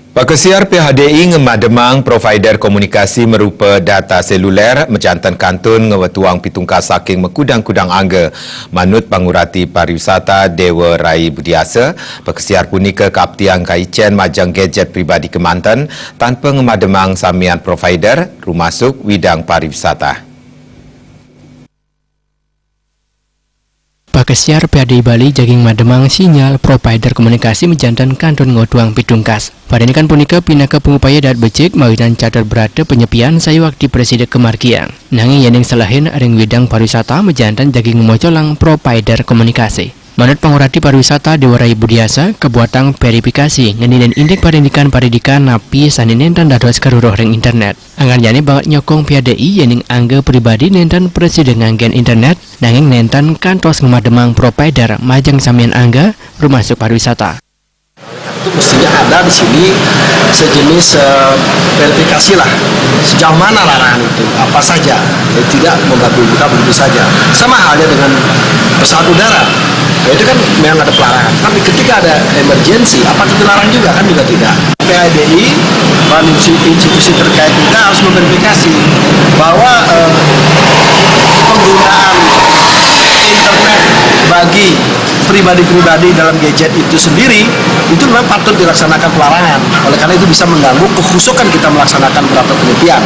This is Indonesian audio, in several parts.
Pakesiar PHDI ngemademang provider komunikasi merupa data seluler menjantan kantun ngewetuang pitungkas saking mekudang-kudang angga. Manut Pangurati Pariwisata Dewa Rai Budiasa, pakesiar punika kaptiang kaicen majang gadget pribadi Kemantan tanpa ngemademang samian provider rumasuk widang pariwisata. Pakesiar PHDI Bali jaging mademang sinyal provider komunikasi menjantan kantun ngotuang pitungkas. Pada ini kan punika pinaka pengupaya dat becik mawinan catat berada penyepian sayuak di presiden kemarkiang. Nanging yening selahin aring widang pariwisata menjantan jaging mocolang provider komunikasi. Manut Pangurati Pariwisata Dewa Rai Budiasa, kebuatan verifikasi ngeninen indeks paridikan napi saninen dan dados karuruh ring internet. Anggan jane banget nyokong PHDI yening angga pribadi nenten presiden nganggen internet, nanging nenten kantos ngemademang provider majang samian angga rumasuk pariwisata. Itu mestinya ada di sini sejenis verifikasi lah, sejauh mana larangan itu, apa saja, tidak membuka begitu saja. Sama halnya dengan pesawat udara, itu kan memang ada pelarangan. Tapi ketika ada emergensi, apa itu dilarang juga kan juga tidak. PHDI dan institusi terkait juga harus memverifikasi bahwa penggunaan internet bagi pribadi-pribadi dalam gadget itu sendiri itu memang patut dilaksanakan pelarangan. Oleh karena itu bisa mengganggu kekhusukan kita melaksanakan peraturan penyepian.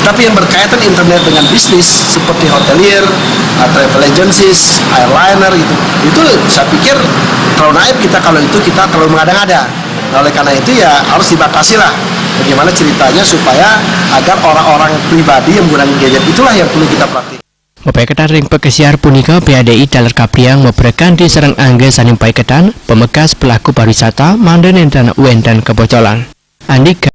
Tapi yang berkaitan internet dengan bisnis seperti hotelier, travel agencies, airliner itu saya pikir terlalu naif kita kalau itu kita terlalu mengada-ngada. Nah, oleh karena itu ya harus dibatasi lah bagaimana ceritanya supaya agar orang-orang pribadi yang menggunakan gadget itulah yang perlu kita perhatikan. Mopai ketan ring pakesiar punika PHDI dalar kapriang memperkan di serang angga sanimpai ketan pemekas pelaku pariwisata mandan enten wenten kebocolan. Andika